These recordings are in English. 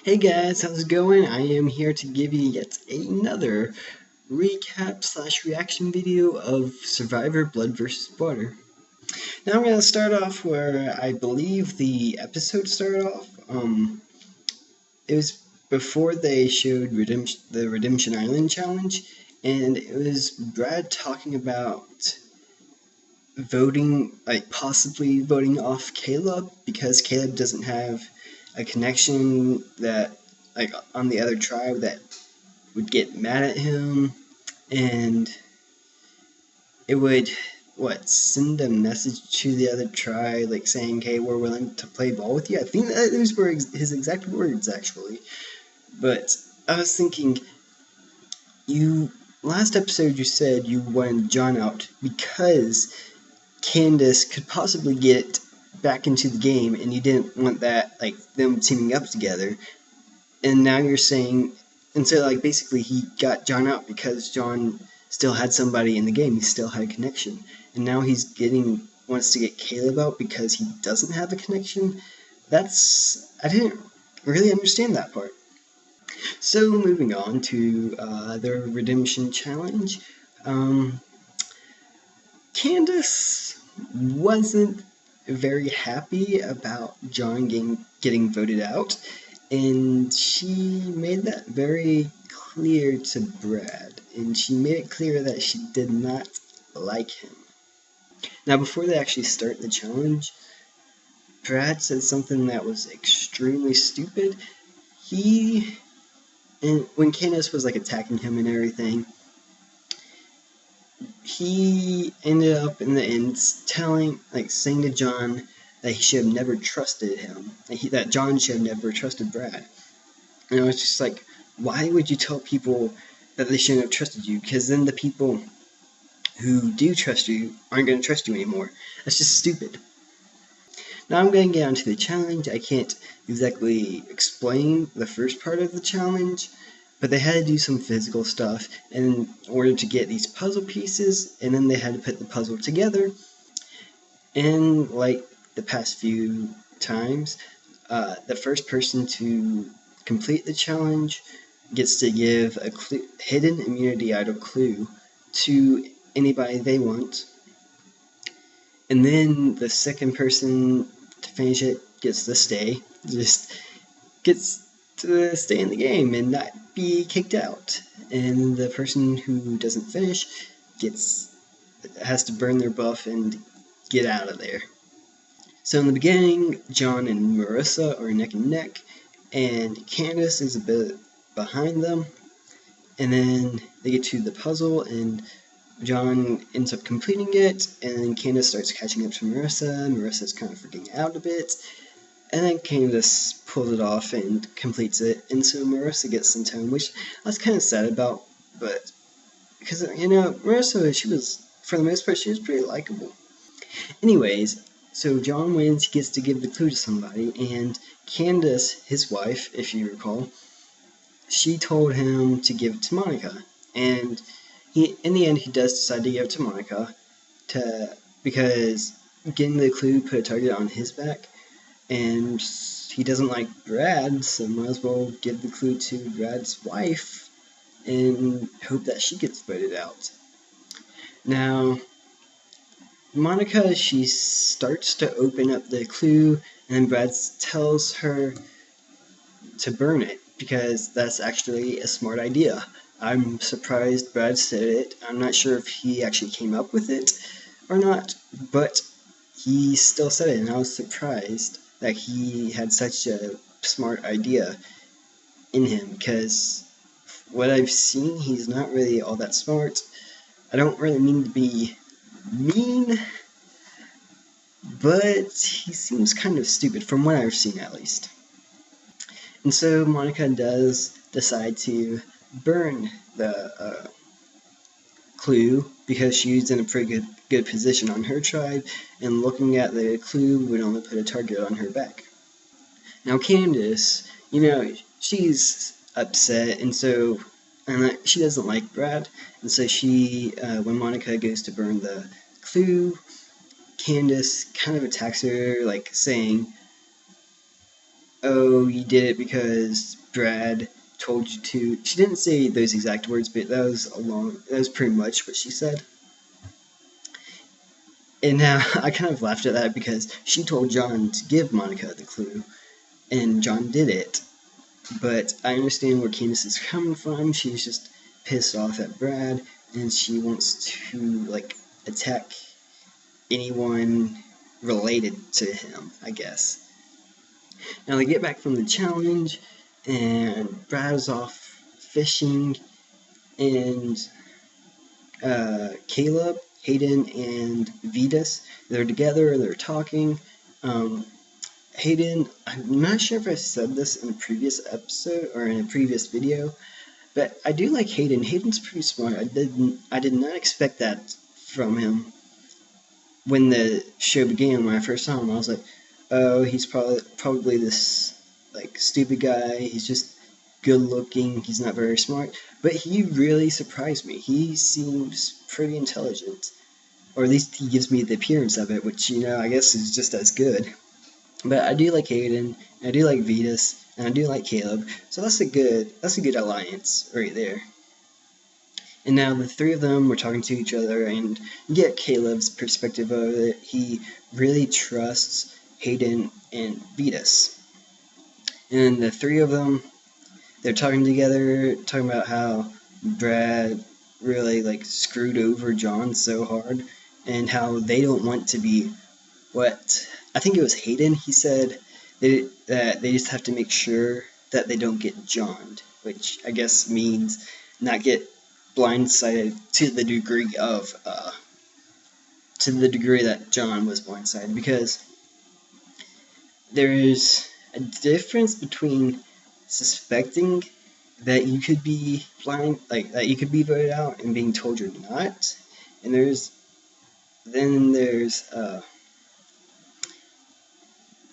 Hey guys, how's it going? I am here to give you yet another recap slash reaction video of Survivor Blood vs. Water. Now I'm going to start off where I believe the episode started off. It was before they showed the Redemption Island challenge, and it was Brad talking about voting, like possibly voting off Caleb because Caleb doesn't have a connection that, like, on the other tribe that would get mad at him, and it would send a message to the other tribe, like saying, "Hey, we're willing to play ball with you." I think that those were his exact words, actually. But I was thinking, you last episode you said you wanted John out because Candace could possibly get back into the game, and you didn't want that, like them teaming up together. And now you're saying, and so like basically he got John out because John still had somebody in the game. He still had a connection, and now wants to get Caleb out because he doesn't have a connection. I didn't really understand that part. So moving on to the Redemption Challenge. Candace wasn't very happy about John getting voted out, and she made that very clear to Brad, and she made it clear that she did not like him. Now, before they actually start the challenge, Brad said something that was extremely stupid. And when Candace was like attacking him and everything, he ended up in the end saying to John that he should have never trusted him, that John should have never trusted Brad. And I was just like, why would you tell people that they shouldn't have trusted you? Because then the people who do trust you aren't going to trust you anymore. That's just stupid. Now I'm going to get onto the challenge. I can't exactly explain the first part of the challenge, but they had to do some physical stuff in order to get these puzzle pieces, and then they had to put the puzzle together. And like the past few times, the first person to complete the challenge gets to give a hidden immunity idol clue to anybody they want. And then the second person to finish it gets to stay in the game and not be kicked out. And the person who doesn't finish has to burn their buff and get out of there. So in the beginning, John and Marissa are neck and neck, and Candace is a bit behind them. And then they get to the puzzle, and John ends up completing it, and then Candace starts catching up to Marissa. Marissa's kind of freaking out a bit, and then Candace pulls it off and completes it, and so Marissa gets some time, which I was kind of sad about, but because, Marissa, for the most part, she was pretty likable. Anyways, so John wins, he gets to give the clue to somebody, and Candace, his wife, if you recall, she told him to give it to Monica, and in the end, he does decide to give it to Monica, because getting the clue put a target on his back, and he doesn't like Brad, so might as well give the clue to Brad's wife and hope that she gets voted out. Now, Monica, she starts to open up the clue, and Brad tells her to burn it because that's actually a smart idea. I'm surprised Brad said it. I'm not sure if he actually came up with it or not, but he still said it, and I was surprised that he had such a smart idea in him, because what I've seen, he's not really all that smart. I don't really mean to be mean, but he seems kind of stupid from what I've seen, at least. And so Monica does decide to burn the clue because she's in a pretty good position on her tribe, and looking at the clue would only put a target on her back. Now Candace, she's upset, and she doesn't like Brad, and so when Monica goes to burn the clue, Candace kind of attacks her, like saying, oh, you did it because Brad told you to. She didn't say those exact words, but that was pretty much what she said. And now I kind of laughed at that because she told John to give Monica the clue, and John did it. But I understand where Candace is coming from. She's just pissed off at Brad, and she wants to, like, attack anyone related to him, I guess. Now they get back from the challenge, and Brad is off fishing, and Caleb, Hayden, and Vitas, they're together, they're talking. Hayden, I'm not sure if I said this in a previous episode or in a previous video, but I do like Hayden. Hayden's pretty smart. I did not expect that from him. When the show began, when I first saw him, I was like, oh, he's probably this, like, stupid guy. He's just good looking. He's not very smart. But he really surprised me. He seems pretty intelligent. Or at least he gives me the appearance of it, which, I guess is just as good. But I do like Hayden, I do like Vitas, and I do like Caleb. So that's a good alliance right there. And now the three of them were talking to each other, and you get Caleb's perspective of it. He really trusts Hayden and Vitas. And the three of them, they're talking together, talking about how Brad really, like, screwed over John so hard, and how they don't want to be what, I think it was Hayden, he said that they just have to make sure that they don't get Johned, which I guess means not get blindsided to the degree that John was blindsided, because there's a difference between suspecting that you could be blind, like that you could be voted out, and being told you're not, and there's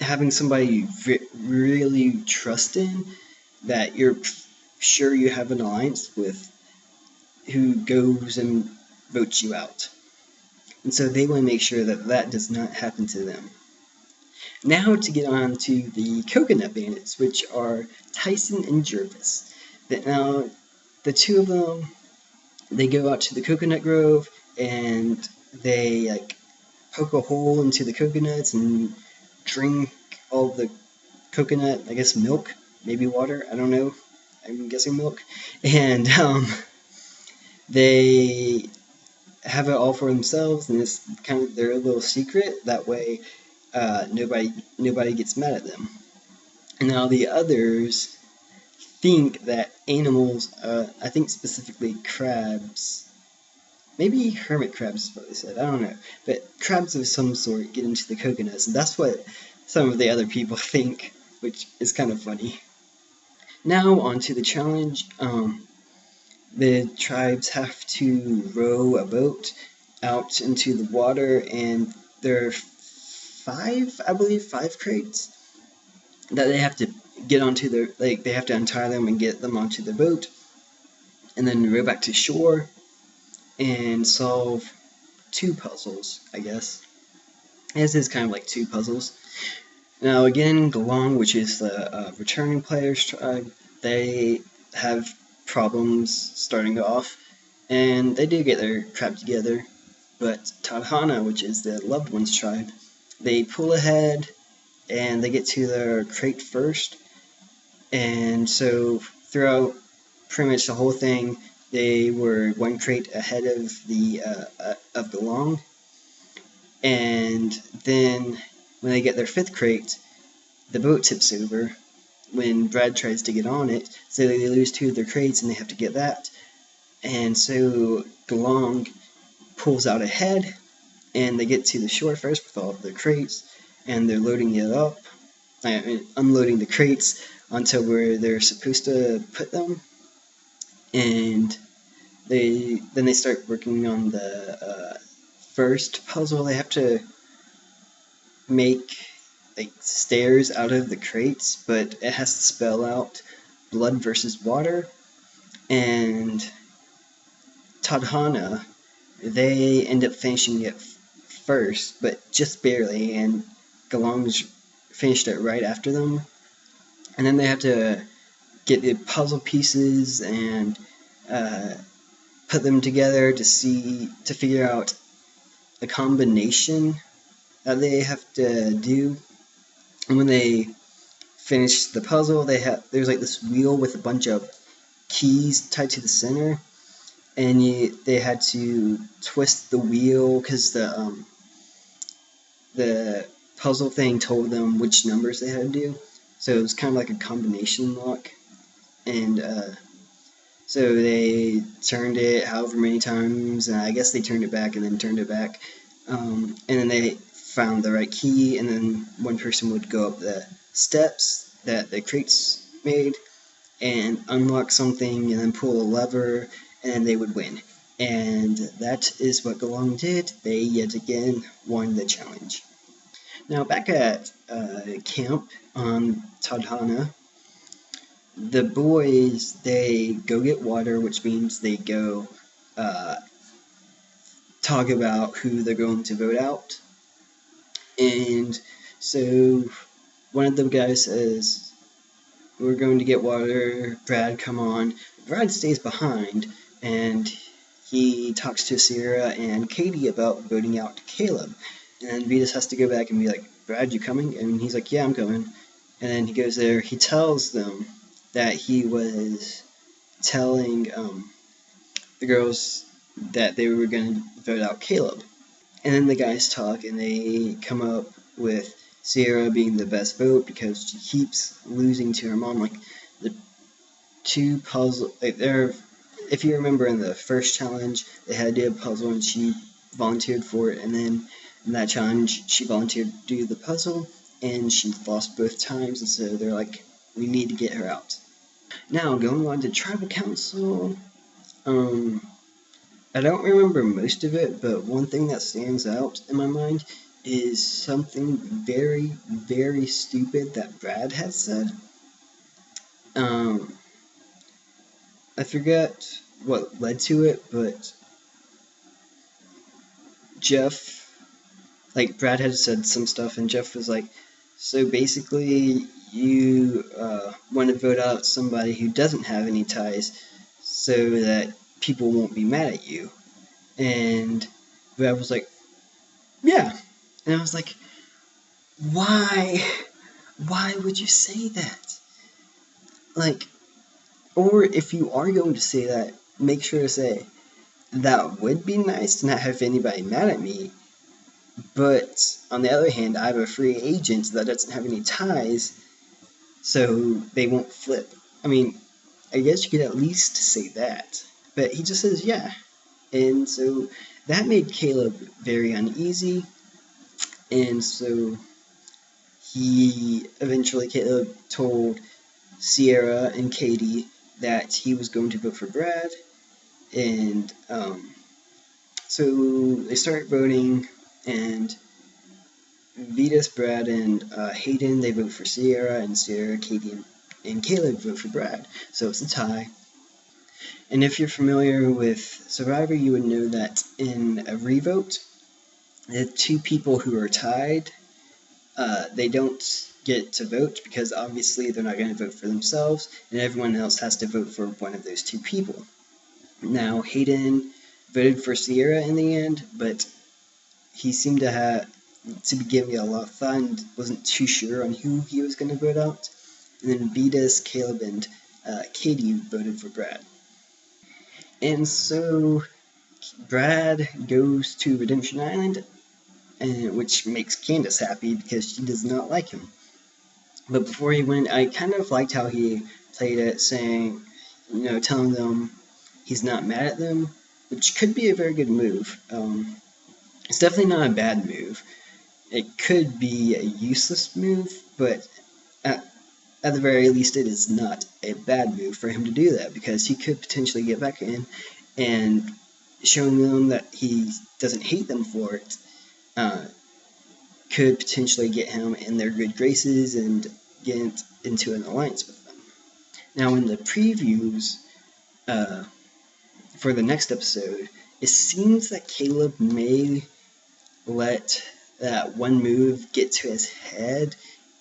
having somebody you really trust in, that you're sure you have an alliance with, who goes and votes you out. And so they want to make sure that that does not happen to them. Now to get on to the Coconut Bandits, which are Tyson and Jervis. Now, the two of them, they go out to the coconut grove, and they, like, poke a hole into the coconuts and drink all the coconut, I guess milk, maybe water, I don't know, I'm guessing milk, and they have it all for themselves, and it's kind of their little secret. That way, nobody gets mad at them. And now the others think that animals, I think specifically crabs, maybe hermit crabs is what they said, I don't know, but crabs of some sort get into the coconuts, and that's what some of the other people think, which is kind of funny. Now on to the challenge. The tribes have to row a boat out into the water, and there are five crates that they have to get onto their, like, they have to untie them and get them onto the boat, and then row back to shore and solve two puzzles, I guess. This is kind of like two puzzles. Now again, Galong, which is the returning players tribe, they have problems starting off, and they do get their crap together, but Tadhana, which is the loved ones tribe, they pull ahead, and they get to their crate first, and so throughout pretty much the whole thing, they were one crate ahead of the Galong, and then when they get their fifth crate, the boat tips over when Brad tries to get on it, so they lose two of their crates and they have to get that. And so Galong pulls out ahead, and they get to the shore first with all of their crates, and they're loading it up, unloading the crates onto where they're supposed to put them, and then they start working on the first puzzle. They have to make, like, stairs out of the crates, but it has to spell out blood versus water. And Tadhana, they end up finishing it first, but just barely, and Galong's finished it right after them. and then they have to get the puzzle pieces and put them together to figure out a combination that they have to do. And when they finish the puzzle, there's like this wheel with a bunch of keys tied to the center, and they had to twist the wheel because the puzzle thing told them which numbers they had to do. So it was kind of like a combination lock, and so they turned it however many times, and I guess they turned it back and then turned it back, and then they found the right key, and then one person would go up the steps that the crates made and unlock something and then pull a lever, and they would win. And that is what Golong did. They yet again won the challenge. Now back at camp on Tadhana, the boys, they go get water, which means they go talk about who they're going to vote out. And so one of the guys says, "We're going to get water, Brad, come on." Brad stays behind, and he talks to Sierra and Katie about voting out Caleb. And Vitas has to go back and be like, "Brad, you coming?" And he's like, "Yeah, I'm coming." And then he goes there, he tells them that he was telling the girls that they were going to vote out Caleb. And then the guys talk, and they come up with Sierra being the best vote because she keeps losing to her mom. Like, the two puzzle, like, if you remember in the first challenge, they had to do a puzzle and she volunteered for it, and then in that challenge, she volunteered to do the puzzle, and she lost both times, and so they're like, we need to get her out. Now, going on to Tribal Council, I don't remember most of it, but one thing that stands out in my mind is something very, very stupid that Brad had said. I forget what led to it, but Jeff, like, Brad had said some stuff, and Jeff was like, so basically you want to vote out somebody who doesn't have any ties so that people won't be mad at you. And Brad was like, yeah. And I was like, why would you say that? Like, or if you are going to say that, make sure to say, that would be nice to not have anybody mad at me, but on the other hand, I have a free agent that doesn't have any ties, so they won't flip. I mean, I guess you could at least say that. But he just says, yeah. And so that made Caleb very uneasy, and so Caleb told Sierra and Katie that he was going to vote for Brad, and so they start voting, and Vitas, Brad, and Hayden, they vote for Sierra, and Sierra, Katie, and Caleb vote for Brad, so it's a tie. And if you're familiar with Survivor, you would know that in a revote, the two people who are tied, they don't get to vote because obviously they're not going to vote for themselves, and everyone else has to vote for one of those two people. Now, Hayden voted for Sierra in the end, but he seemed to be giving a lot of thought and wasn't too sure on who he was going to vote out. And then Vitas, Caleb, and Katie voted for Brad. And so Brad goes to Redemption Island, which makes Candace happy because she does not like him. But before he went, I kind of liked how he played it, saying, telling them he's not mad at them, which could be a very good move. It's definitely not a bad move. It could be a useless move, but at the very least, it is not a bad move for him to do that, because he could potentially get back in, and showing them that he doesn't hate them for it could potentially get him in their good graces and get into an alliance with them. Now, in the previews for the next episode, it seems that Caleb may let that one move get to his head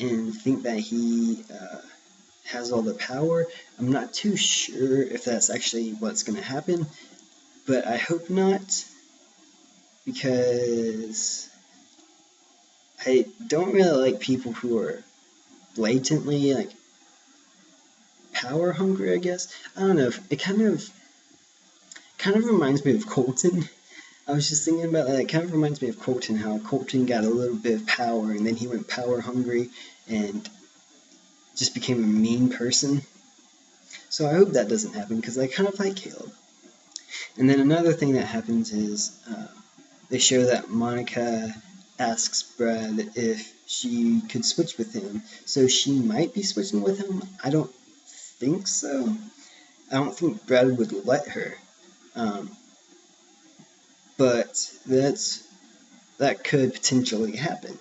and think that he has all the power. I'm not too sure if that's actually what's going to happen, but I hope not, because I don't really like people who are blatantly like power hungry, I guess. I don't know. It kind of reminds me of Colton. I was just thinking about that. It kind of reminds me of Colton, how Colton got a little bit of power and then he went power hungry and just became a mean person. So I hope that doesn't happen, because I kind of like Caleb. And then another thing that happens is they show that Monica asks Brad if she could switch with him. So she might be switching with him. I don't think so. I don't think Brad would let her. But that could potentially happen.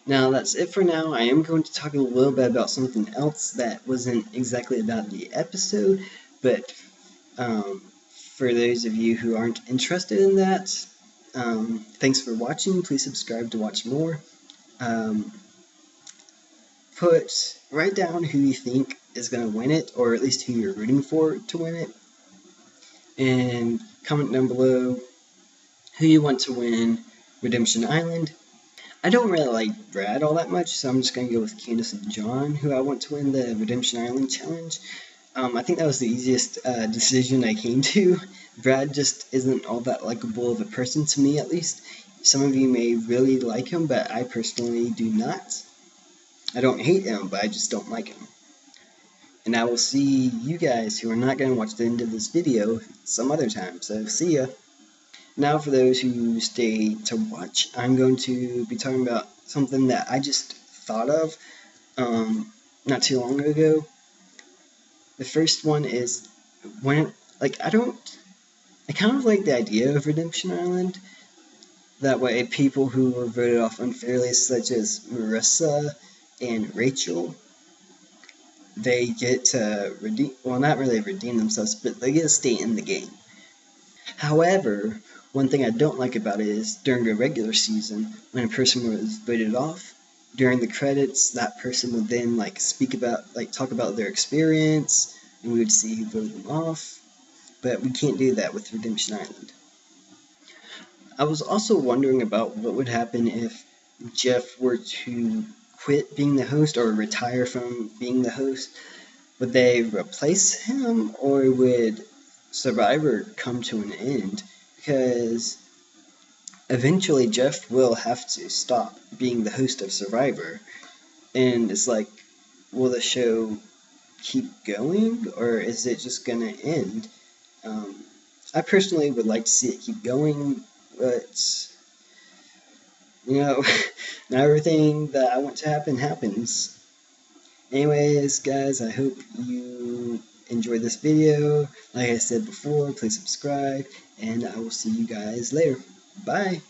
Now that's it for now. I am going to talk a little bit about something else that wasn't exactly about the episode, but for those of you who aren't interested in that, thanks for watching. Please subscribe to watch more. Write down who you think is going to win it, or at least who you're rooting for to win it, and comment down below who you want to win Redemption Island. I don't really like Brad all that much, so I'm just going to go with Candace and John, who I want to win the Redemption Island challenge. I think that was the easiest decision I came to. Brad just isn't all that likable of a person to me, at least. Some of you may really like him, but I personally do not. I don't hate him, but I just don't like him. And I will see you guys who are not going to watch the end of this video some other time, so see ya. Now for those who stay to watch, I'm going to be talking about something that I just thought of not too long ago. The first one is I kind of like the idea of Redemption Island. That way people who were voted off unfairly, such as Marissa and Rachel, they get to not really redeem themselves, but they get to stay in the game. However, one thing I don't like about it is during the regular season, when a person was voted off, during the credits, that person would then talk about their experience, and we would see who voted them off. But we can't do that with Redemption Island. I was also wondering about what would happen if Jeff were to quit being the host or retire from being the host. Would they replace him, or would Survivor come to an end? Because eventually Jeff will have to stop being the host of Survivor. And it's like, will the show keep going, or is it just going to end? I personally would like to see it keep going, but, not everything that I want to happen happens. Anyways, guys, I hope you enjoyed this video. Like I said before, please subscribe, and I will see you guys later. Bye!